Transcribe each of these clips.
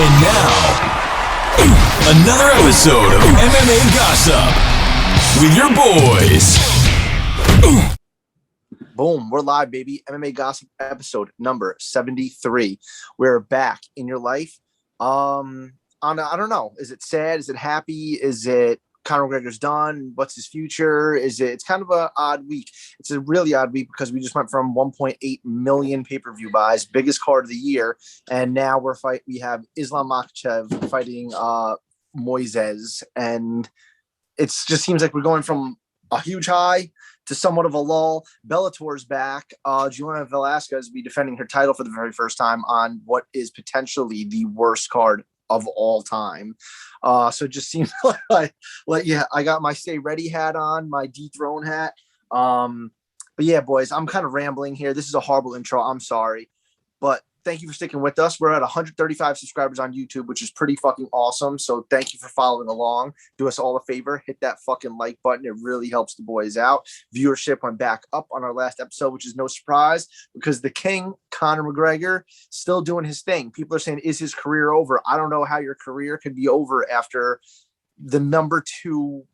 And now, another episode of MMA Gossip with your boys. Boom, we're live, baby. MMA Gossip episode number 73. We're back in your life. I don't know. Is it sad? Is it happy? Is it Conor McGregor's done? What's his future? It's kind of an odd week. It's a really odd week because we just went from 1.8 million pay-per-view buys, biggest card of the year, and now we have Islam Makhachev fighting Moises, and it just seems like we're going from a huge high to somewhat of a lull. Bellator's back. Joanna Velasquez will be defending her title for the very first time on what is potentially the worst card of all time. So it just seems like I got my Stay Ready hat on, my Dethrone hat. But yeah, boys, I'm kind of rambling here. This is a horrible intro. I'm sorry. But thank you for sticking with us. We're at 135 subscribers on YouTube, which is pretty fucking awesome. So thank you for following along. Do us all a favor. Hit that fucking like button. It really helps the boys out. Viewership went back up on our last episode, which is no surprise because the king, Conor McGregor, still doing his thing. People are saying, is his career over? I don't know how your career could be over after the number two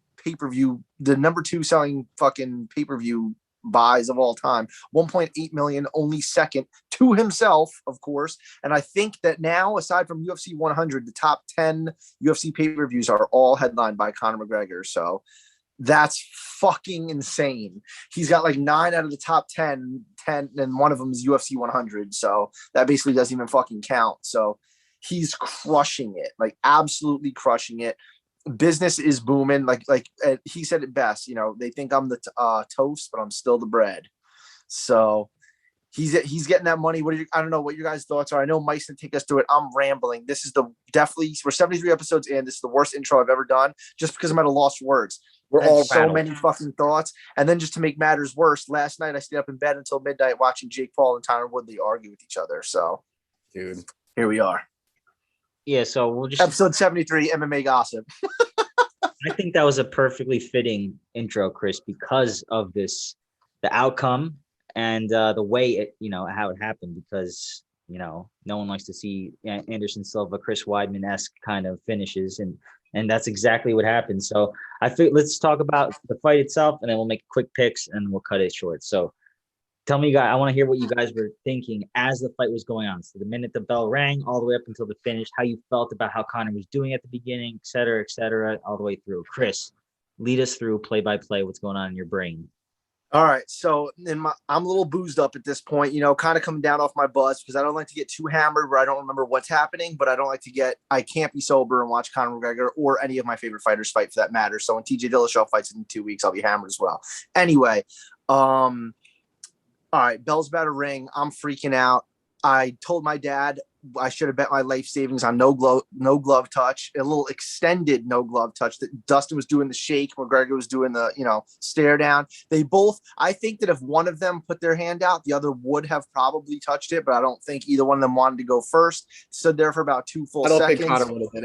selling fucking pay-per-view buys of all time, 1.8 million, only second to himself, of course. And I think that now, aside from UFC 100, the top 10 UFC pay-per-views are all headlined by Conor McGregor. So that's fucking insane. He's got like 9 out of the top 10, and one of them is UFC 100. So that basically doesn't even fucking count. So he's crushing it, like absolutely crushing it. Business is booming. Like he said it best, they think I'm the toast, but I'm still the bread. So he's getting that money. I don't know what your guys' thoughts are. I know Mike's gonna take us through it. I'm rambling. This is we're 73 episodes in. This is the worst intro I've ever done, just because I'm at a lost for words. We're all so many fucking thoughts. And then just to make matters worse, last night I stayed up in bed until midnight watching Jake Paul and Tyron Woodley argue with each other. So dude, here we are. Yeah, so we'll just episode 73 MMA Gossip. I think that was a perfectly fitting intro, Chris, because of the outcome and the way it, how it happened, because, no one likes to see Anderson Silva, Chris Weidman-esque kind of finishes. And that's exactly what happened. So I think let's talk about the fight itself, and then we'll make quick picks and we'll cut it short. So tell me, guys, I want to hear what you guys were thinking as the fight was going on. So the minute the bell rang all the way up until the finish, how you felt about how Conor was doing at the beginning, et cetera, all the way through. Chris, lead us through play by play. What's going on in your brain? All right. So I'm a little boozed up at this point, kind of coming down off my buzz because I don't like to get too hammered where I don't remember what's happening, but I can't be sober and watch Conor McGregor or any of my favorite fighters fight for that matter. So when TJ Dillashaw fights in 2 weeks, I'll be hammered as well. Anyway, all right, bell's about to ring. I'm freaking out. I told my dad I should have bet my life savings on no glove touch, a little extended no glove touch. That Dustin was doing the shake, McGregor was doing the stare down. I think that if one of them put their hand out, the other would have probably touched it, but I don't think either one of them wanted to go first. Stood there for about 2 full seconds. I don't think Conor would have did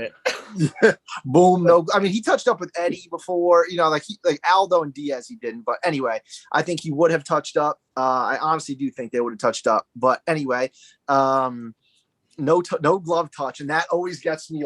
it. Boom. No, I mean, he touched up with Eddie before, like Aldo and Diaz, he didn't. But anyway, I think he would have touched up. I honestly do think they would have touched up. But anyway, no glove touch, and that always gets me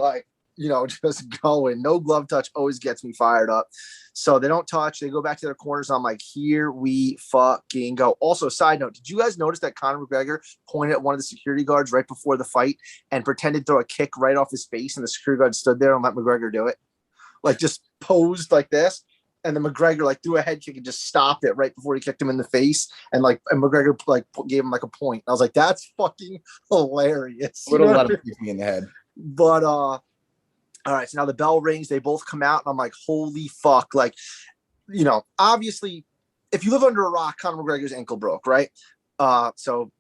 just going. No glove touch always gets me fired up. So they don't touch. They go back to their corners. I'm like, here we fucking go. Also, side note, did you guys notice that Conor McGregor pointed at one of the security guards right before the fight and pretended to throw a kick right off his face, and the security guard stood there and let McGregor do it? Like, just posed like this. And then McGregor threw a head kick and just stopped it right before he kicked him in the face. And McGregor gave him a point. I was like, that's fucking hilarious. Would have let him kick me in the head. But all right, so now the bell rings. They both come out, and I'm like, holy fuck! Obviously, if you live under a rock, Conor McGregor's ankle broke, right? So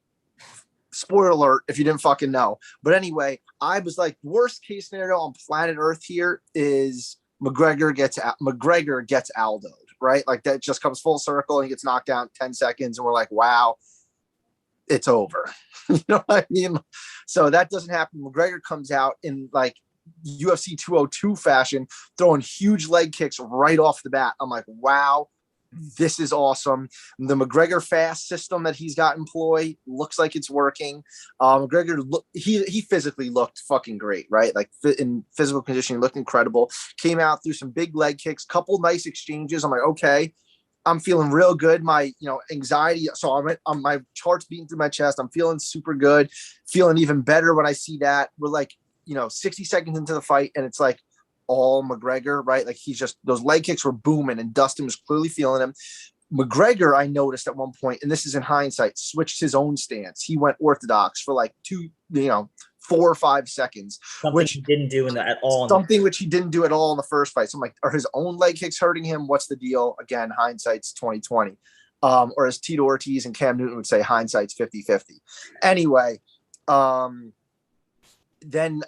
spoiler alert if you didn't fucking know. But anyway, I was like, worst case scenario on planet Earth here is McGregor gets Aldo'd, right? Like that just comes full circle and he gets knocked down 10 seconds and we're like, wow, it's over. You know what I mean? So that doesn't happen. McGregor comes out in UFC 202 fashion, throwing huge leg kicks right off the bat. I'm like, wow, this is awesome. The McGregor fast system that he's got employed looks like it's working. McGregor, he physically looked fucking great, right? Like in physical conditioning, looked incredible. Came out through some big leg kicks, couple nice exchanges. I'm like, okay, I'm feeling real good. My, anxiety. So I'm on my charts beating through my chest. I'm feeling super good, feeling even better when I see that. We're like, 60 seconds into the fight, and it's like all McGregor, right? Like he's just, those leg kicks were booming, and Dustin was clearly feeling him. McGregor, I noticed at one point, and this is in hindsight, switched his own stance. He went orthodox for like 4 or 5 seconds, Something he didn't do at all. Which he didn't do at all in the first fight. So I'm like, are his own leg kicks hurting him? What's the deal? Again, hindsight's 2020. Or as Tito Ortiz and Cam Newton would say, hindsight's 50-50. Anyway, then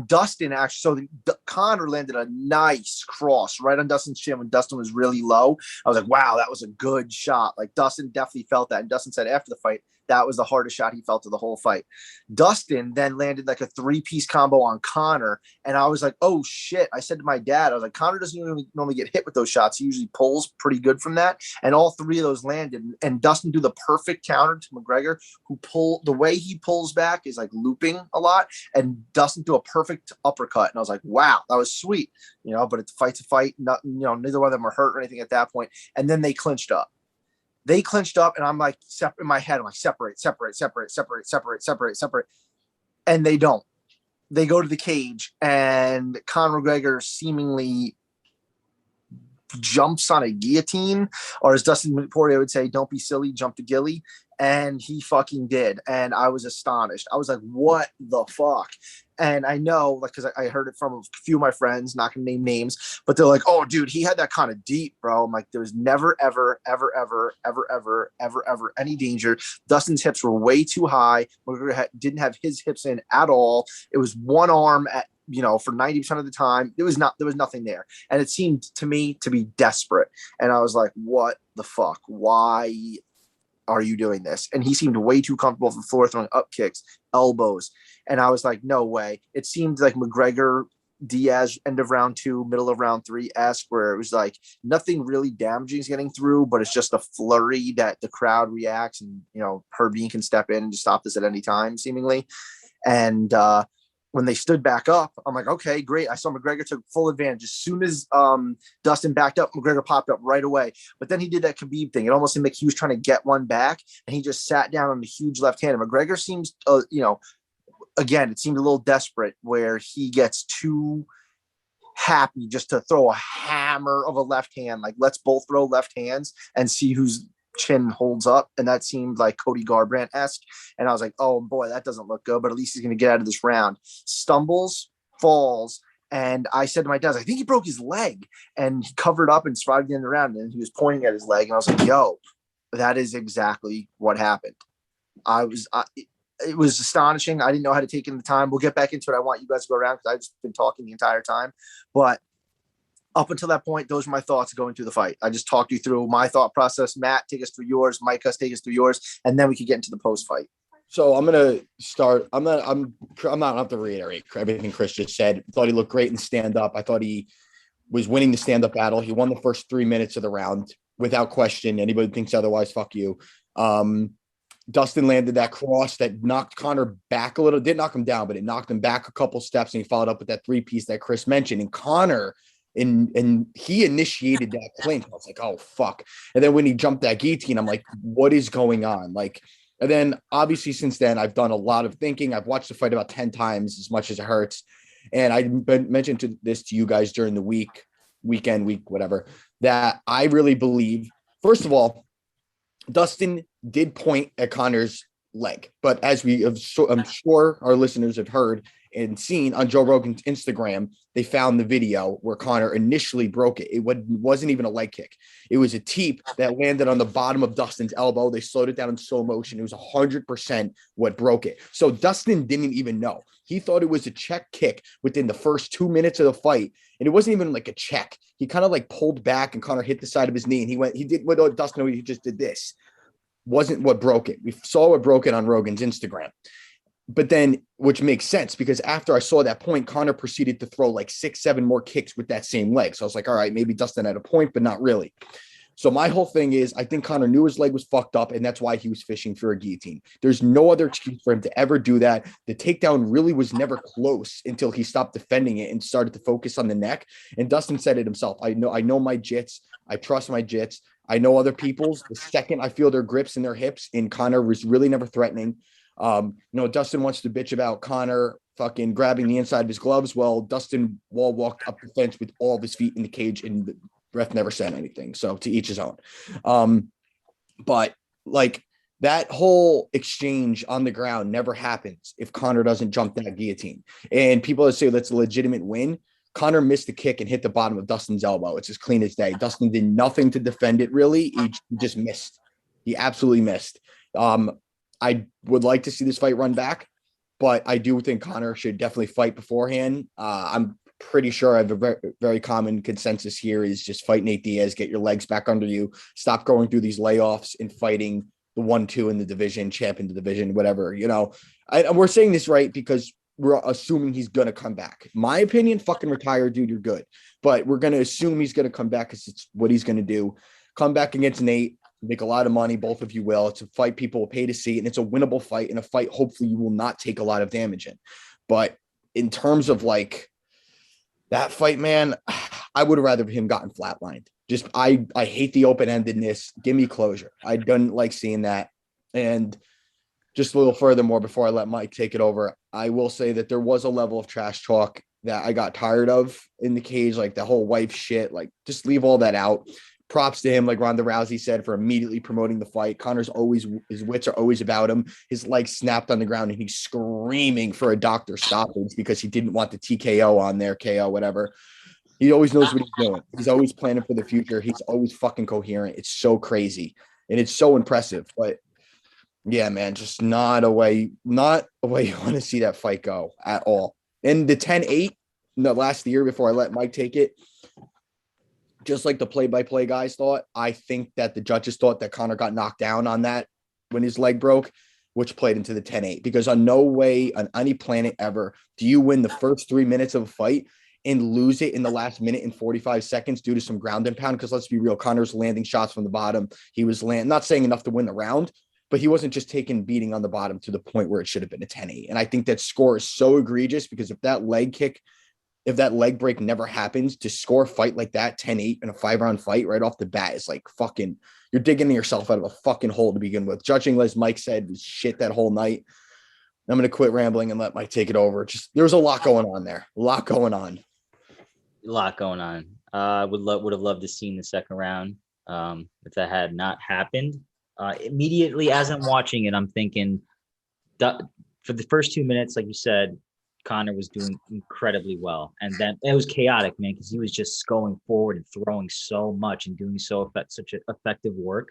Dustin actually, so Conor landed a nice cross right on Dustin's chin when Dustin was really low. I was like, wow, that was a good shot. Like Dustin definitely felt that. And Dustin said after the fight, that was the hardest shot he felt of the whole fight. Dustin then landed like a 3-piece combo on Conor. And I was like, oh shit. I said to my dad, I was like, Conor doesn't normally get hit with those shots. He usually pulls pretty good from that. And all 3 of those landed. And Dustin do the perfect counter to McGregor, the way he pulls back is like looping a lot. And Dustin threw a perfect uppercut. And I was like, wow, that was sweet. But it's fight's a fight. Neither one of them were hurt or anything at that point. And then they clinched up. And I'm like, in my head, I'm like, separate. And they don't. They go to the cage, and Conor McGregor seemingly jumps on a guillotine, or as Dustin Poirier would say, don't be silly, jump to Gilly. And he fucking did. And I was astonished. I was like, what the fuck? And I know, like, because I heard it from a few of my friends, not going to name names, but they're like, oh, dude, he had that kind of deep, bro. I'm like, there was never, ever any danger. Dustin's hips were way too high. McGregor didn't have his hips in at all. It was one arm at, for 90% of the time. There was nothing there. And it seemed to me to be desperate. And I was like, what the fuck? Why are you doing this? And he seemed way too comfortable on the floor, throwing up kicks, elbows. And I was like, no way. It seemed like McGregor Diaz end of round 2, middle of round 3-esque, where it was like nothing really damaging is getting through, but it's just a flurry that the crowd reacts, and Herb Dean can step in and just stop this at any time, seemingly. And when they stood back up, I'm like, okay, great. I saw McGregor took full advantage. As soon as Dustin backed up, McGregor popped up right away. But then he did that Khabib thing. It almost seemed like he was trying to get one back, and he just sat down on the huge left hand. And McGregor seems, again, it seemed a little desperate, where he gets too happy just to throw a hammer of a left hand. Like, let's both throw left hands and see who's chin holds up. And that seemed like Cody Garbrandt-esque. And I was like, oh boy, that doesn't look good, but at least he's going to get out of this round. Stumbles, falls. And I said to my dad, I think he broke his leg, and he covered up and survived the end of the round. And he was pointing at his leg. And I was like, yo, that is exactly what happened. It was astonishing. I didn't know how to take in the time. We'll get back into it. I want you guys to go around, because I've just been talking the entire time. But up until that point, those were my thoughts going through the fight. I just talked you through my thought process. Matt, take us through yours. Mike, take us through yours, and then we can get into the post fight. So I'm gonna start. I'm not have to reiterate everything Chris just said. I thought he looked great in stand up. I thought he was winning the stand up battle. He won the first 3 minutes of the round without question. Anybody who thinks otherwise, fuck you. Dustin landed that cross that knocked Conor back a little. Didn't knock him down, but it knocked him back a couple steps, and he followed up with that 3-piece that Chris mentioned. And Conor, and he initiated that clinch. I was like, oh fuck. And then when he jumped that guillotine, I'm like, what is going on? Like, and then obviously since then I've done a lot of thinking. I've watched the fight about 10 times, as much as it hurts. And I mentioned this to you guys during the week, whatever, that I really believe, first of all, Dustin did point at Conor's leg, but as I'm sure our listeners have heard and seen on Joe Rogan's Instagram, they found the video where Conor initially broke it. It wasn't even a leg kick. It was a teep that landed on the bottom of Dustin's elbow. They slowed it down in slow motion. It was 100% what broke it. So Dustin didn't even know. He thought it was a check kick within the first 2 minutes of the fight. And it wasn't even like a check. He kind of like pulled back, and Conor hit the side of his knee, and he did what Dustin, he just did this. Wasn't what broke it. We saw what broke it on Rogan's Instagram. But then, which makes sense, because after I saw that point, Conor proceeded to throw like 6-7 more kicks with that same leg. So I was like, all right, maybe Dustin had a point, but not really. So my whole thing is, I think Conor knew his leg was fucked up, and that's why he was fishing for a guillotine. There's no other excuse for him to ever do that. The takedown really was never close until he stopped defending it and started to focus on the neck. And Dustin said it himself. I know my jits. I trust my jits. I know other people's. The second I feel their grips and their hips, and Conor was really never threatening. Dustin wants to bitch about Conor fucking grabbing the inside of his gloves. Well, Dustin Wall walked up the fence with all of his feet in the cage, and the ref never said anything. So to each his own. But like that whole exchange on the ground never happens if Conor doesn't jump that guillotine. And people that say that's a legitimate win. Conor missed the kick and hit the bottom of Dustin's elbow. It's as clean as day. Dustin did nothing to defend it, really. He just missed. He absolutely missed. I would like to see this fight run back, but I do think Conor should definitely fight beforehand. I'm pretty sure I have a very, very common consensus here is just fight Nate Diaz, get your legs back under you, stop going through these layoffs and fighting the 1-2 in the division, champ in the division, whatever, we're saying this right because we're assuming he's going to come back. My opinion, fucking retire, dude, you're good. But we're going to assume he's going to come back because it's what he's going to do. Come back against Nate, make a lot of money. Both of you will. It's a fight people will pay to see, and it's a winnable fight, and a fight hopefully you will not take a lot of damage in. But in terms of like that fight, man, I would have rather him gotten flatlined. Just I hate the open-endedness. Give me closure. I don't like seeing that. And just a little furthermore before I let Mike take it over, I will say that there was a level of trash talk that I got tired of in the cage, like the whole wife shit. Like, just leave all that out. Props to him, like Ronda Rousey said, for immediately promoting the fight. Conor's always, his wits are always about him. His leg snapped on the ground and he's screaming for a doctor stoppage because he didn't want the TKO on there, KO, whatever. He always knows what he's doing. He's always planning for the future. He's always fucking coherent. It's so crazy and it's so impressive. But yeah, man, just not a way you want to see that fight go at all. And the 10-8, the last year before I let Mike take it, just like the play-by-play guys thought, I think that the judges thought that Conor got knocked down on that when his leg broke, which played into the 10-8. Because on no way on any planet ever do you win the first 3 minutes of a fight and lose it in the last minute and 45 seconds due to some ground and pound. Because let's be real, Conor's landing shots from the bottom. He was not saying enough to win the round, but he wasn't just taking beating on the bottom to the point where it should have been a 10-8. And I think that score is so egregious because if that leg break never happens, to score a fight like that, 10-8 in a 5-round fight right off the bat is like fucking, you're digging yourself out of a fucking hole to begin with. Judging, as Mike said, was shit that whole night. I'm going to quit rambling and let Mike take it over. Just, there's a lot going on there. A lot going on. Would have loved to see in the second round if that had not happened. Immediately as I'm watching it, I'm thinking for the first 2 minutes, like you said, Conor was doing incredibly well. And then it was chaotic, man, because he was just going forward and throwing so much and doing such effective work.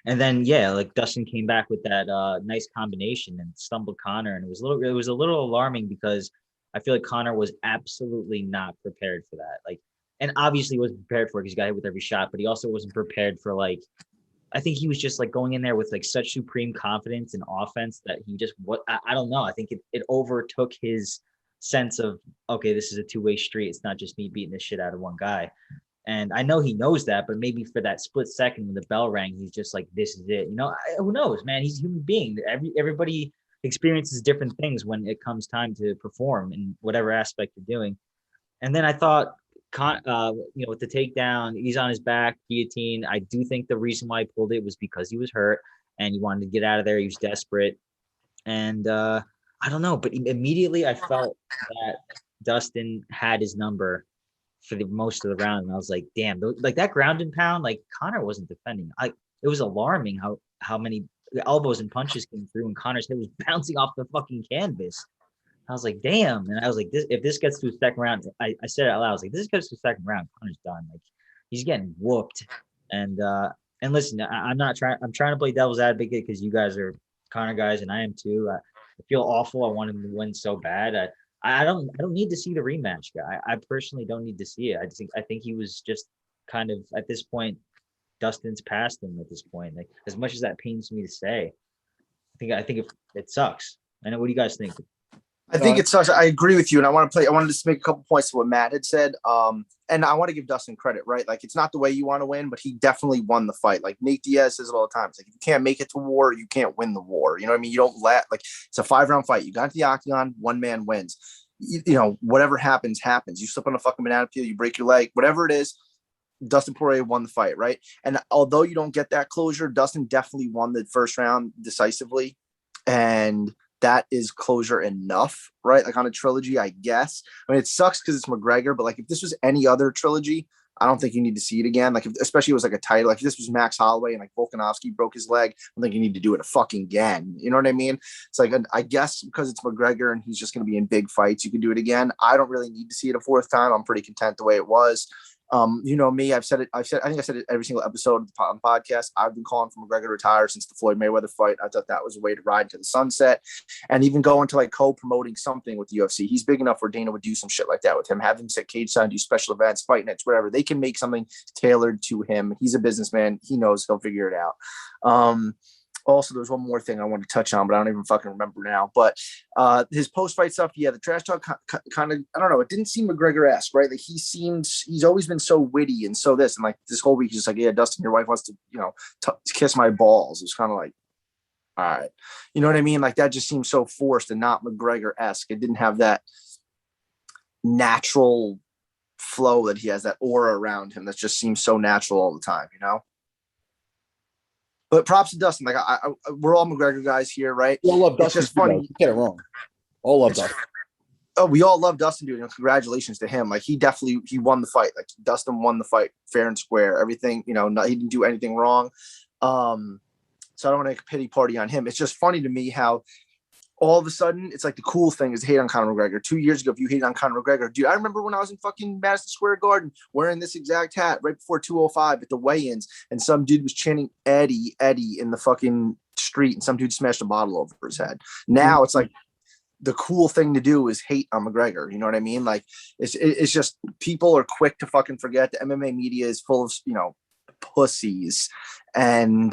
And then, yeah, like Dustin came back with that nice combination and stumbled Conor. And it was a little alarming because I feel like Conor was absolutely not prepared for that. Like, and obviously wasn't prepared for it because he got hit with every shot, but he also wasn't prepared for I think he was just like going in there with like such supreme confidence and offense that he just, I don't know. I think it overtook his sense of, okay, this is a two-way street. It's not just me beating the shit out of one guy. And I know he knows that, but maybe for that split second when the bell rang, he's just like, this is it. Who knows, man? He's a human being. Everybody experiences different things when it comes time to perform in whatever aspect you're doing. And then I thought, with the takedown, he's on his back, guillotine. I do think the reason why he pulled it was because he was hurt and he wanted to get out of there. He was desperate. And I don't know, but immediately I felt that Dustin had his number for the most of the round. And I was like, damn, like that ground and pound, like Conor wasn't defending. It was alarming how many elbows and punches came through and Conor's head was bouncing off the fucking canvas. I was like, damn. And I was like, if this gets to a second round, I said it out loud. I was like, this gets to a second round, Conor's done. Like, he's getting whooped. And listen, I'm trying to play devil's advocate because you guys are Conor guys and I am too. I feel awful. I want him to win so bad. I don't need to see the rematch, guy. I personally don't need to see it. I think he was just kind of at this point, Dustin's past him at this point. Like, as much as that pains me to say, I think it sucks. I know. What do you guys think? I think it sucks. I agree with you, and I wanted to just make a couple points to what Matt had said. And I want to give Dustin credit, right? Like, it's not the way you want to win, but he definitely won the fight. Like Nate Diaz says it all the time. It's like, if you can't make it to war, you can't win the war. You know what I mean? You don't it's a 5-round fight. You got to the octagon, one man wins. You know, whatever happens, happens. You slip on a fucking banana peel, you break your leg, whatever it is. Dustin Poirier won the fight, right? And although you don't get that closure, Dustin definitely won the first round decisively. And that is closure enough, right? Like on a trilogy, I guess. I mean, it sucks because it's McGregor, but like if this was any other trilogy, I don't think you need to see it again. Like, especially if it was like a title, like if this was Max Holloway and like Volkanovski broke his leg, I don't think you need to do it fucking again. You know what I mean? It's like, I guess because it's McGregor and he's just going to be in big fights, you can do it again. I don't really need to see it a fourth time. I'm pretty content the way it was. You know me, I think I said it every single episode of the podcast. I've been calling for McGregor to retire since the Floyd Mayweather fight. I thought that was a way to ride to the sunset, and even go into like co-promoting something with the UFC. He's big enough where Dana would do some shit like that with him, have him set cage sign, do special events, fight nights, whatever. They can make something tailored to him. He's a businessman. He knows he'll figure it out. Also, there's one more thing I want to touch on, but I don't even fucking remember now. But his post-fight stuff, yeah, the trash talk kind of, I don't know, it didn't seem McGregor-esque, right? Like he's always been so witty and so this, and like this whole week he's just like, yeah, Dustin, your wife wants to, you know, kiss my balls. It's kind of like, all right, you know what I mean? Like that just seems so forced and not McGregor-esque. It didn't have that natural flow that he has, that aura around him that just seems so natural all the time, you know? But props to Dustin. Like we're all McGregor guys here, right? We all love Dustin. It's just funny. Get it wrong. All love Dustin. Oh, we all love Dustin, dude. And congratulations to him. Like he won the fight. Like Dustin won the fight fair and square. Everything, you know, he didn't do anything wrong. So I don't want to make a pity party on him. It's just funny to me how all of a sudden it's like the cool thing is hate on Conor McGregor. 2 years ago, if you hate on Conor McGregor, dude, I remember when I was in fucking Madison Square Garden wearing this exact hat right before 205 at the weigh-ins, and some dude was chanting Eddie in the fucking street, and some dude smashed a bottle over his head. Now it's like the cool thing to do is hate on McGregor. You know what I mean? Like it's just people are quick to fucking forget. The MMA media is full of, you know, pussies, and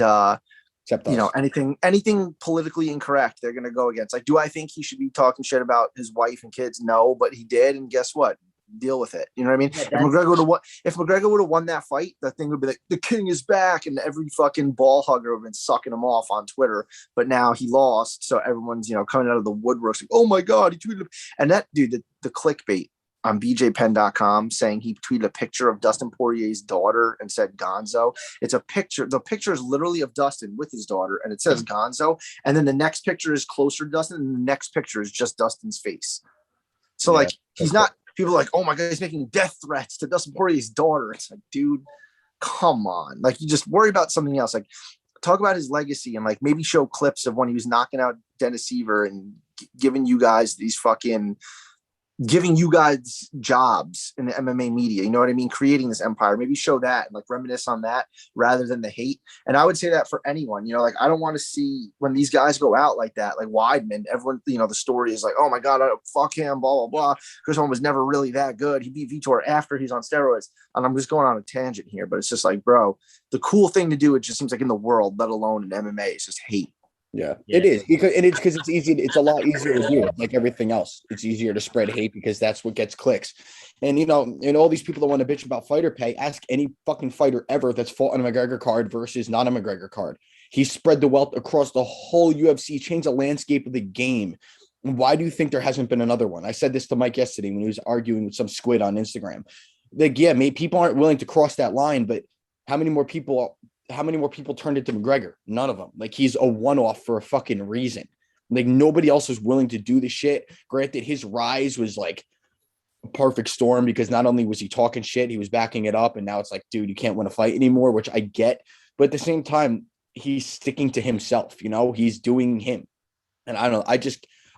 you know, anything politically incorrect, they're going to go against. Like, do I think he should be talking shit about his wife and kids? No, but he did. And guess what? Deal with it. You know what I mean? Yeah, if McGregor would have won that fight, that thing would be like, the king is back. And every fucking ball hugger would have been sucking him off on Twitter. But now he lost. So everyone's, you know, coming out of the woodworks like, oh my God, he tweeted. And that dude, the clickbait on bjpen.com saying he tweeted a picture of Dustin Poirier's daughter and said Gonzo. It's a picture. The picture is literally of Dustin with his daughter, and it says Gonzo. And then the next picture is closer to Dustin, and the next picture is just Dustin's face. So, like, he's not, people are like, oh my God, he's making death threats to Dustin Poirier's daughter. It's like, dude, come on. Like, you just worry about something else. Like, talk about his legacy and, like, maybe show clips of when he was knocking out Dennis Seaver and giving you guys jobs in the MMA media, you know what I mean? Creating this empire, maybe show that and like reminisce on that rather than the hate. And I would say that for anyone, you know, like I don't want to see when these guys go out like that, like Weidman, everyone, you know, the story is like, oh my God, fuck him, blah, blah, blah. Chris One was never really that good. He beat Vitor after he's on steroids. And I'm just going on a tangent here, but it's just like, bro, the cool thing to do, it just seems like in the world, let alone in MMA, is just hate. Yeah, it is because it's easy. It's a lot easier to do it. Like everything else, it's easier to spread hate because that's what gets clicks. And you know, and all these people that want to bitch about fighter pay, ask any fucking fighter ever that's fought on a McGregor card versus not a McGregor card. He spread the wealth across the whole UFC, changed the landscape of the game. And why do you think there hasn't been another one? I said this to Mike yesterday when he was arguing with some squid on Instagram. Like, yeah, maybe people aren't willing to cross that line, but how many more people turned into McGregor? None of them. Like, he's a one-off for a fucking reason. Like, nobody else is willing to do the shit. Granted, his rise was like a perfect storm because not only was he talking shit, he was backing it up. And now it's like, dude, you can't win a fight anymore, which I get. But at the same time, he's sticking to himself, you know, he's doing him. And I don't know.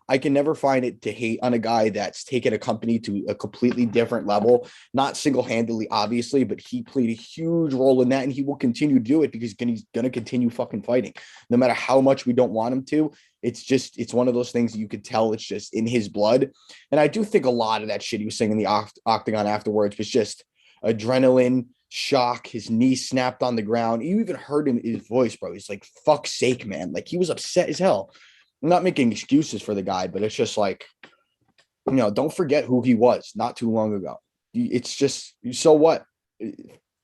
I can never find it to hate on a guy that's taken a company to a completely different level, not single-handedly, obviously, but he played a huge role in that, and he will continue to do it because he's going to continue fucking fighting. No matter how much we don't want him to, it's one of those things you could tell it's just in his blood. And I do think a lot of that shit he was saying in the octagon afterwards was just adrenaline, shock. His knee snapped on the ground. You even heard in his voice, bro. He's like, fuck's sake, man. Like, he was upset as hell. I'm not making excuses for the guy, but it's just like, don't forget who he was not too long ago. It's just, so what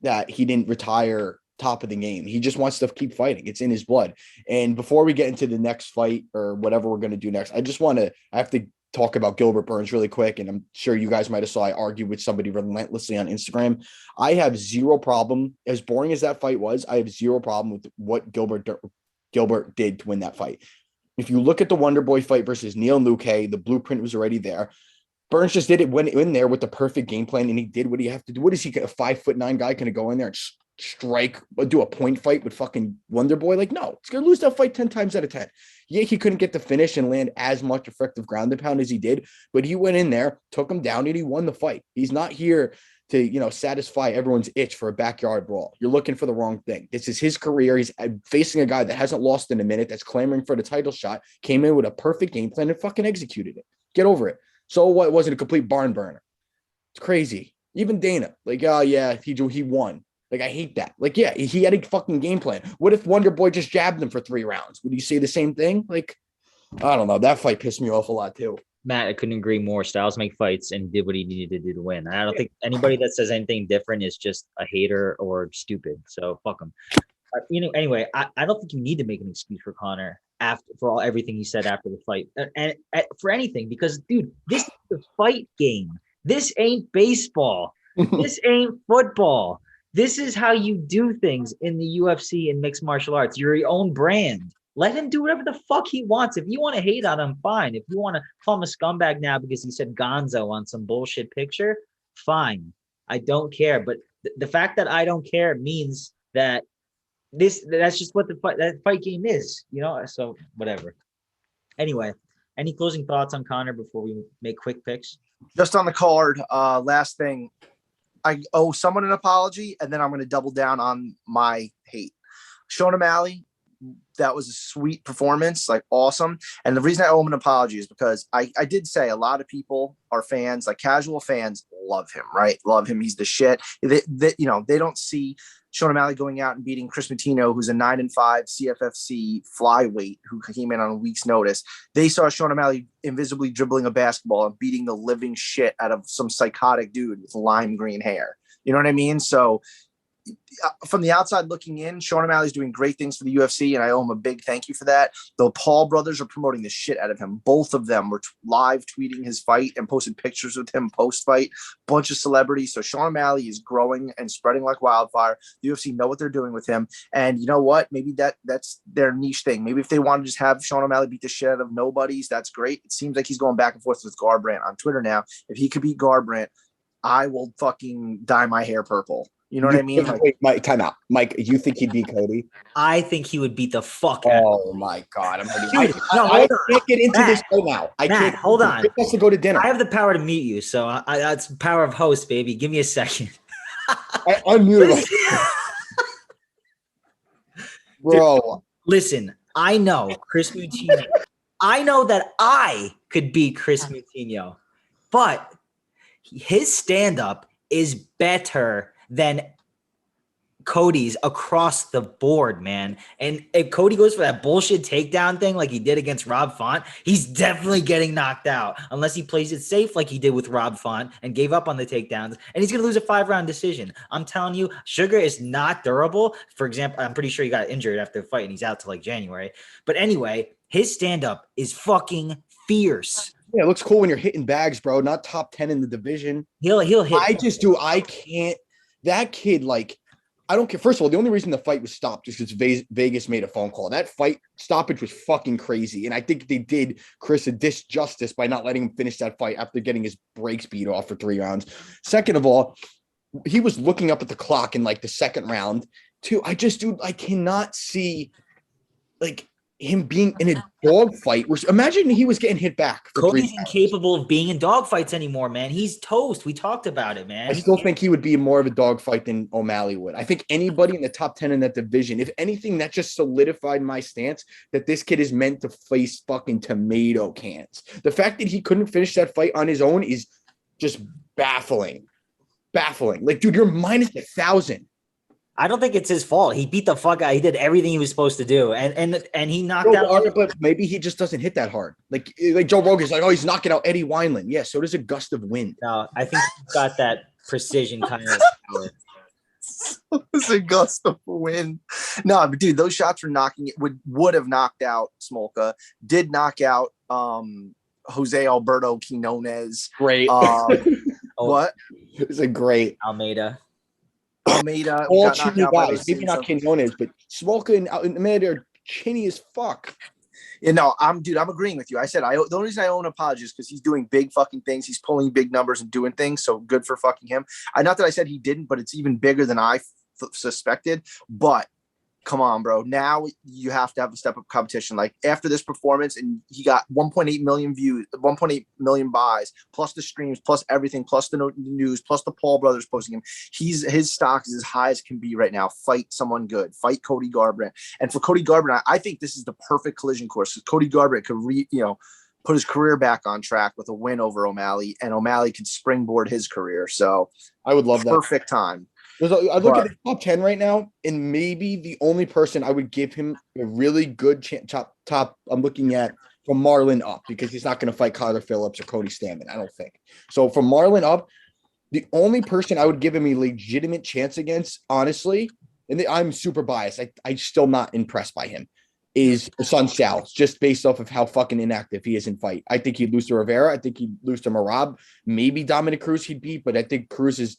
that he didn't retire top of the game. He just wants to keep fighting. It's in his blood. And before we get into the next fight or whatever we're going to do next, I have to talk about Gilbert Burns really quick. And I'm sure you guys might have saw I argued with somebody relentlessly on Instagram. I have zero problem, as boring as that fight was, I have zero problem with what Gilbert did to win that fight. If you look at the Wonder Boy fight versus Neil Luque, the blueprint was already there. Burns just did it, went in there with the perfect game plan, and he did what he have to do. What is he, a 5'9" guy, going to go in there and strike, do a point fight with fucking Wonder Boy? Like, no, he's going to lose that fight 10 times out of 10. Yeah, he couldn't get the finish and land as much effective ground and pound as he did, but he went in there, took him down, and he won the fight. He's not here to, satisfy everyone's itch for a backyard brawl. You're looking for the wrong thing. This is his career. He's facing a guy that hasn't lost in a minute, that's clamoring for the title shot, came in with a perfect game plan and fucking executed it. Get over it. So what? It wasn't a complete barn burner. It's crazy. Even Dana, like, oh yeah, he won. Like, I hate that. Like, yeah, he had a fucking game plan. What if Wonder Boy just jabbed him for 3 rounds? Would you say the same thing? Like, I don't know. That fight pissed me off a lot too. Matt, I couldn't agree more. Styles make fights and did what he needed to do to win. I don't think anybody that says anything different is just a hater or stupid. So fuck him. Anyway, I don't think you need to make an excuse for Conor for everything he said after the fight and for anything, because dude, this is a fight game. This ain't baseball. This ain't football. This is how you do things in the UFC and mixed martial arts. You're your own brand. Let him do whatever the fuck he wants. If you want to hate on him, fine. If you want to call him a scumbag now because he said Gonzo on some bullshit picture, fine. I don't care. But the fact that I don't care means that that's just what that fight game is, so whatever. Anyway, any closing thoughts on Conor before we make quick picks? Just on the card, last thing, I owe someone an apology, and then I'm going to double down on my hate. Sean O'Malley, that was a sweet performance, like awesome. And the reason I owe him an apology is because I did say a lot of people are fans, like casual fans love him, right? Love him. He's the shit. They don't see Sean O'Malley going out and beating Chris Matino, who's a 9-5 CFFC flyweight who came in on a week's notice. They saw Sean O'Malley invisibly dribbling a basketball and beating the living shit out of some psychotic dude with lime green hair. You know what I mean? So from the outside looking in, Sean O'Malley's doing great things for the UFC, and I owe him a big thank you for that. The Paul brothers are promoting the shit out of him. Both of them were live tweeting his fight and posted pictures with him post-fight. Bunch of celebrities. So Sean O'Malley is growing and spreading like wildfire. The UFC know what they're doing with him. And you know what? Maybe that's their niche thing. Maybe if they want to just have Sean O'Malley beat the shit out of nobodies, that's great. It seems like he's going back and forth with Garbrandt on Twitter now. If he could beat Garbrandt, I will fucking dye my hair purple. You know what I mean? Wait, Mike, time out. Mike, you think he'd beat Cody? I think he would beat the fuck out. Oh my God! I can't get into this right now. I can't. Hold on. He has to go to dinner. I have the power to mute you, so that's power of host, baby. Give me a second. I unmuted. Bro, listen. I know Chris Moutinho. I know that I could beat Chris Moutinho, but his stand-up is better than Cody's across the board, man. And if Cody goes for that bullshit takedown thing like he did against Rob Font, he's definitely getting knocked out unless he plays it safe like he did with Rob Font and gave up on the takedowns. And he's going to lose a 5-round decision. I'm telling you, Sugar is not durable. For example, I'm pretty sure he got injured after the fight and he's out till like January. But anyway, his stand-up is fucking fierce. Yeah, it looks cool when you're hitting bags, bro. Not top 10 in the division. He'll hit. I can't. That kid, like, I don't care. First of all, the only reason the fight was stopped is because Vegas made a phone call. That fight stoppage was fucking crazy. And I think they did Chris a disjustice by not letting him finish that fight after getting his brakes beat off for 3 rounds. Second of all, he was looking up at the clock in like the second round. I cannot see like him being in a dog fight. Imagine he was getting hit back. Cody's incapable of being in dog fights anymore, man. He's toast. We talked about it, man. I still think he would be more of a dog fight than O'Malley would. I think anybody in the top 10 in that division, if anything, that just solidified my stance that this kid is meant to face fucking tomato cans. The fact that he couldn't finish that fight on his own is just baffling. Like, dude, you're minus 1,000. I don't think it's his fault. He beat the fuck out. He did everything he was supposed to do, and he knocked out. But maybe he just doesn't hit that hard. Like Joe Rogan's like, oh, he's knocking out Eddie Wineland. Yeah, so does a gust of wind. No, I think he's got that precision kind of power. It's a gust of wind. No, but dude, those shots were knocking it would have knocked out Smolka. Did knock out Jose Alberto Quinones. Great. What? It was a great Almeida. All chinny guys. Maybe not Quinones, but Smolka and Almeida are chinny as fuck. You know, I'm agreeing with you. I said the only reason I owe an apology is because he's doing big fucking things. He's pulling big numbers and doing things. So good for fucking him. Not that I said he didn't, but it's even bigger than I suspected. But come on, bro. Now you have to have a step up competition. Like after this performance, and he got 1.8 million views, 1.8 million buys, plus the streams, plus everything, plus the news, plus the Paul brothers posting him. His stock is as high as can be right now. Fight someone good. Fight Cody Garbrandt. And for Cody Garbrandt, I think this is the perfect collision course. Cody Garbrandt could put his career back on track with a win over O'Malley, and O'Malley could springboard his career. So I would love that. Perfect time. I look at the top 10 right now, and maybe the only person I would give him a really good top I'm looking at from Marlon up, because he's not going to fight Kyler Phillips or Cody Stamann, I don't think. So from Marlon up, the only person I would give him a legitimate chance against, honestly, and I'm super biased, I'm still not impressed by him, is Son Sal, just based off of how fucking inactive he is in fight. I think he'd lose to Rivera. I think he'd lose to Marab. Maybe Dominic Cruz he'd beat, but I think Cruz's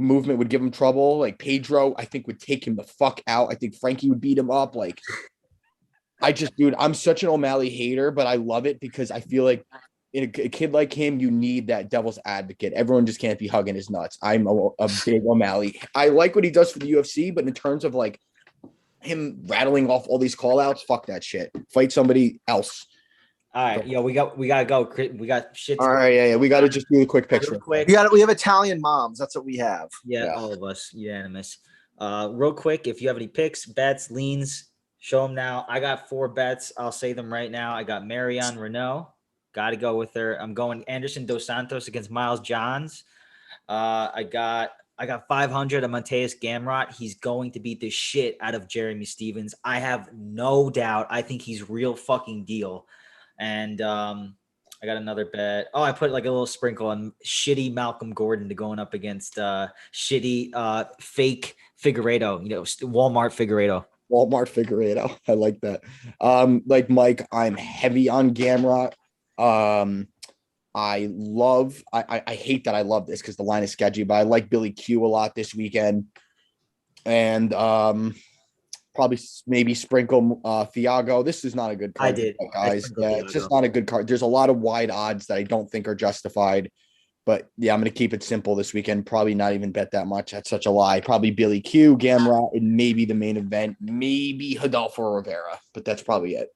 movement would give him trouble. Like Pedro, I think would take him the fuck out. I think Frankie would beat him up. Like, dude, I'm such an O'Malley hater, but I love it because I feel like in a kid like him, you need that devil's advocate. Everyone just can't be hugging his nuts. I'm a big O'Malley. I like what he does for the UFC, but in terms of like him rattling off all these call outs, fuck that shit. Fight somebody else. All right, yo, we gotta go. We got shit. All right, yeah. We got to just do a quick picture. Real quick. We have Italian moms. That's what we have. Yeah, all of us unanimous. Real quick, if you have any picks, bets, leans, show them now. I got 4 bets. I'll say them right now. I got Marion Renault. Got to go with her. I'm going Anderson Dos Santos against Miles Johns. I got 500 on Mateus Gamrot. He's going to beat the shit out of Jeremy Stevens. I have no doubt. I think he's real fucking deal. And I got another bet. Oh, I put like a little sprinkle on shitty Malcolm Gordon to going up against shitty fake Figueiredo, Walmart Figueiredo. I like that. Like Mike, I'm heavy on Gamrot. I hate that I love this because the line is sketchy, but I like Billy Q a lot this weekend. And probably maybe sprinkle Thiago. This is not a good card, guys. It's just not a good card. There's a lot of wide odds that I don't think are justified. But yeah, I'm going to keep it simple this weekend. Probably not even bet that much. That's such a lie. Probably Billy Q, Gamrot, and maybe the main event. Maybe Rodolfo Rivera, but that's probably it.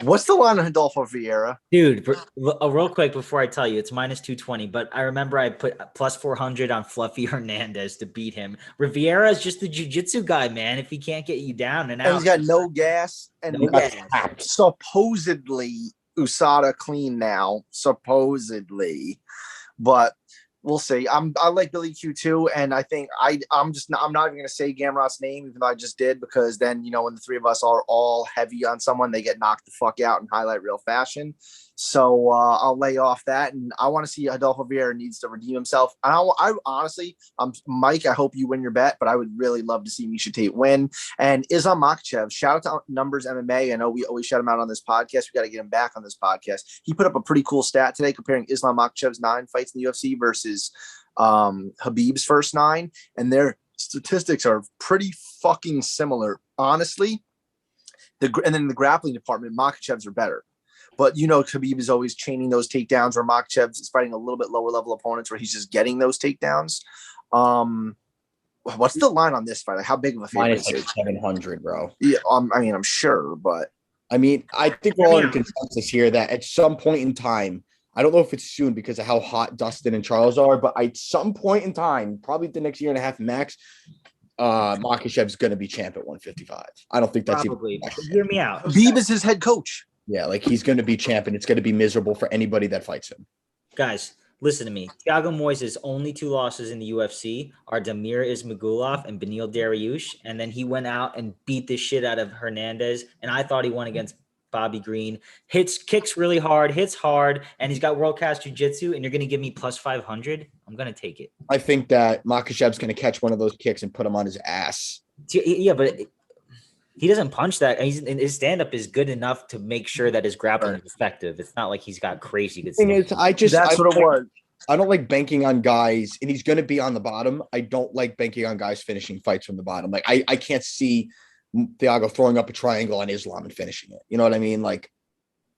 What's the line on Rodolfo Vieira? Dude, real quick before I tell you, it's minus 220, but I remember I put plus 400 on Fluffy Hernandez to beat him. Rivera is just the jiu-jitsu guy, man. If he can't get you down and out. And he's got no gas. And supposedly USADA clean now. Supposedly. But we'll see. I like Billy Q too, and I think I'm not even gonna say Gamrot's name, even though I just did, because then when the three of us are all heavy on someone, they get knocked the fuck out in highlight reel fashion. So I'll lay off that, and I want to see Adolfo Vieira needs to redeem himself. I honestly, Mike, I hope you win your bet, but I would really love to see Misha Tate win. And Islam Makhachev, shout out to Numbers MMA. I know we always shout him out on this podcast. We got to get him back on this podcast. He put up a pretty cool stat today comparing Islam Makhachev's 9 fights in the UFC versus Habib's first 9, and their statistics are pretty fucking similar, honestly. And then in the grappling department, Makhachev's are better. But, Khabib is always chaining those takedowns, where Makhachev is fighting a little bit lower level opponents where he's just getting those takedowns. What's the line on this fight? Like, how big of a favorite is it? 700, bro. Yeah, I'm sure, but I think we're all in consensus here that at some point in time, I don't know if it's soon because of how hot Dustin and Charles are, but at some point in time, probably the next year and a half max, Makhachev's going to be champ at 155. I don't think that's probably. Hear me out. Khabib is his head coach. Yeah, like he's going to be champ, and it's going to be miserable for anybody that fights him. Guys, Listen to me. Thiago Moises' only 2 losses in the UFC are Damir Ismagulov and Beneil Dariush. And then he went out and beat the shit out of Hernandez. And I thought he won against Bobby Green. Kicks really hard, hits hard, and he's got world-class jiu-jitsu, and you're going to give me plus 500? I'm going to take it. I think that Makhachev's going to catch one of those kicks and put him on his ass. Yeah, but he doesn't punch that. His stand-up is good enough to make sure that his grappling is effective. It's not like he's got crazy good Thing is, that's what it was. I don't like banking on guys, and he's going to be on the bottom. I don't like banking on guys finishing fights from the bottom. Like, I can't see Thiago throwing up a triangle on Islam and finishing it. You know what I mean? Like,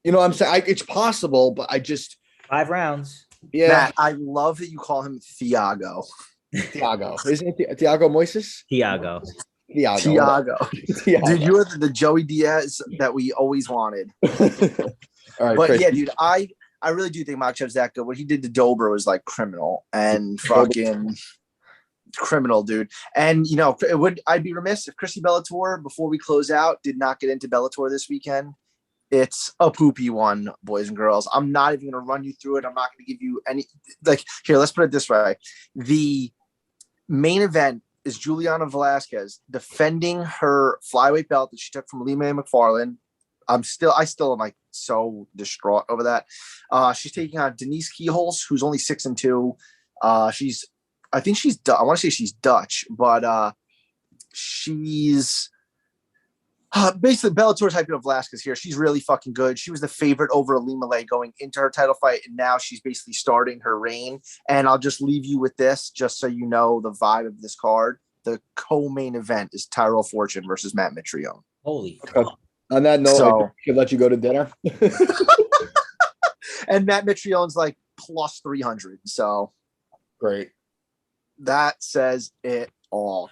you know what I'm saying? It's possible, but I just... 5 rounds. Yeah. Matt, I love that you call him Thiago. Thiago. Isn't it Thiago Moises? Thiago. Dude, you are the Joey Diaz that we always wanted. All right, but Chris. yeah, dude, I really do think Makhachev's that good. What he did to Dober was like criminal and fucking criminal, dude. And you know, I'd be remiss if Chrissy Bellator, before we close out, did not get into Bellator this weekend. It's a poopy one, boys and girls. I'm not even going to run you through it. I'm not going to give you any, like, here, let's put it this way. The main event is Juliana Velasquez defending her flyweight belt that she took from Lima McFarland. I still am like so distraught over that. She's taking on Denise Kieholz, who's only 6-2. I think she's, I want to say she's Dutch, but she's basically Bellator's hyping up Velasquez here. She's really fucking good. She was the favorite over Alima Lay going into her title fight, and now she's basically starting her reign. And I'll just leave you with this, just so you know the vibe of this card. The co-main event is Tyrell Fortune versus Matt Mitrione. Holy fuck. On that note, I should let you go to dinner. And Matt Mitrione's like plus 300. So great. That says it all.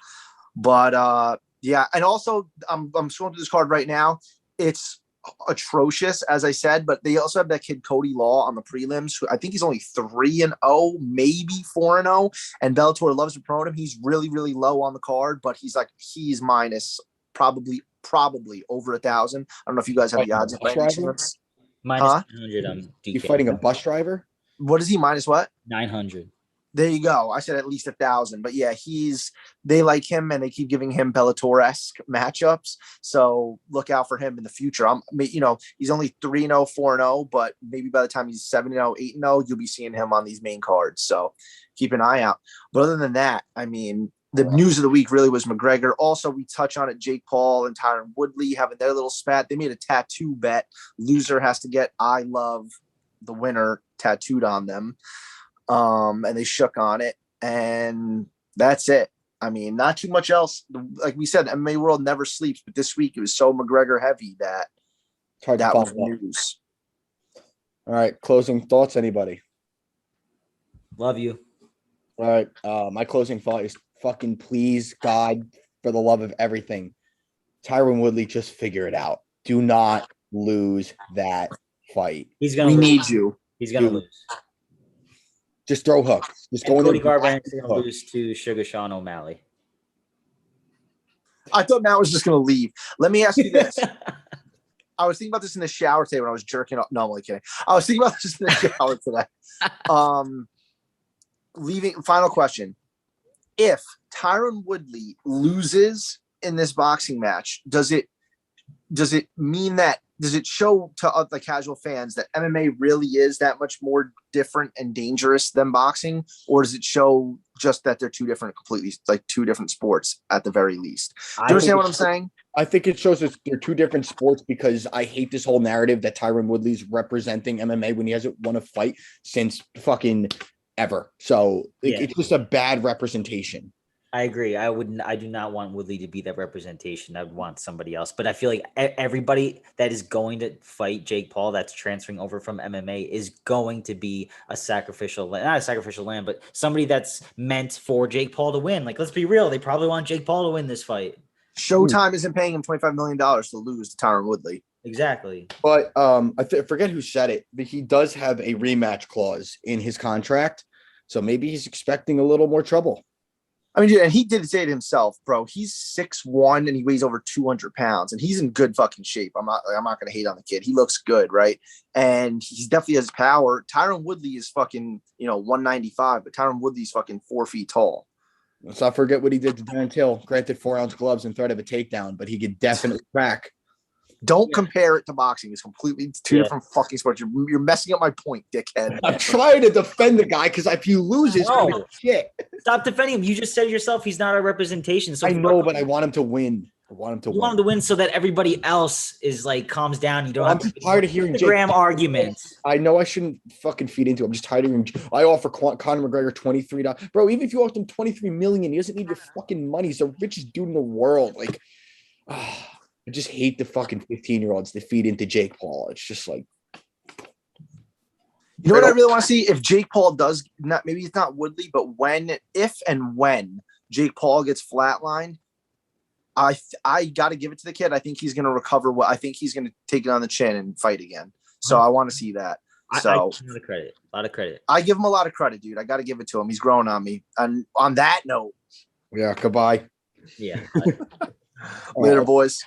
But yeah, and also I'm scrolling through this card right now. It's atrocious, as I said, but they also have that kid Cody Law on the prelims, who I think he's only 3-0, maybe 4-0. And Bellator loves to promote him. He's really, really low on the card, but he's minus probably over 1,000. I don't know if you guys have the odds of minus 900. You fighting a bus driver? What is he minus? What? 900. There you go. I said at least 1,000, but yeah, they like him and they keep giving him Bellator-esque matchups. So look out for him in the future. He's only 3-0, 4-0, but maybe by the time he's 7-0, 8-0, you'll be seeing him on these main cards. So keep an eye out. But other than that, I mean, the news of the week really was McGregor. Also, we touch on it. Jake Paul and Tyron Woodley having their little spat. They made a tattoo bet. Loser has to get "I love the winner" tattooed on them. And they shook on it, and that's it. I mean, not too much else. Like we said, the MMA world never sleeps, but this week it was so McGregor heavy that was news. All right, closing thoughts, anybody? Love you. All right, my closing thought is fucking please, God, for the love of everything, Tyron Woodley, just figure it out. Do not lose that fight. He's gonna. We need you. He's gonna lose. Just throw hooks. Just go in Cody there. Garbrandt is going to lose to Sugar Sean O'Malley. I thought Matt was just going to leave. Let me ask you this. I was thinking about this in the shower today when I was jerking off. No, I'm only kidding. I was thinking about this in the shower today. Final question. If Tyron Woodley loses in this boxing match, does it mean that, does it show to the casual fans that MMA really is that much more different and dangerous than boxing? Or does it show just that they're two different sports at the very least? Do you understand what I'm saying? I think it shows that they're two different sports, because I hate this whole narrative that Tyron Woodley's representing MMA when he hasn't won a fight since fucking ever. So it's just a bad representation. I agree. I do not want Woodley to be that representation. I would want somebody else. But I feel like everybody that is going to fight Jake Paul that's transferring over from MMA is going to be not a sacrificial lamb, but somebody that's meant for Jake Paul to win. Like, let's be real. They probably want Jake Paul to win this fight. Showtime isn't paying him $25 million to lose to Tyron Woodley. Exactly. But I forget who said it, but he does have a rematch clause in his contract. So maybe he's expecting a little more trouble. I mean, dude, and he did say it himself, bro. He's 6'1" and he weighs over 200 pounds, and he's in good fucking shape. I'm not gonna hate on the kid. He looks good, right? And he definitely has power. Tyron Woodley is fucking 195, but Tyron Woodley's fucking 4 feet tall. Let's not forget what he did to Darren Till. Granted, 4-ounce gloves and threat of a takedown, but he could definitely crack. Don't compare it to boxing. It's completely two different fucking sports. You're messing up my point, dickhead. I'm trying to defend the guy because if you lose, it's shit. Stop defending him. You just said yourself he's not a representation. So I know, but I want him to win. You want him to win so that everybody else is like calms down. You don't I'm have to tired of hearing Instagram arguments. I know I shouldn't fucking feed into it. I'm just tired of hearing. I offer Conor McGregor $23. Bro, even if you offer him $23 million, he doesn't need your fucking money. He's the richest dude in the world. Like, I just hate the fucking 15-year-olds that feed into Jake Paul. It's just like, you know what I really want to see? If Jake Paul does not, maybe it's not Woodley, but if and when Jake Paul gets flatlined, I got to give it to the kid. I think he's going to recover. I think he's going to take it on the chin and fight again. So I want to see that. So a lot of credit. I give him a lot of credit, dude. I got to give it to him. He's growing on me. And on that note, yeah, goodbye. Yeah. Later, boys.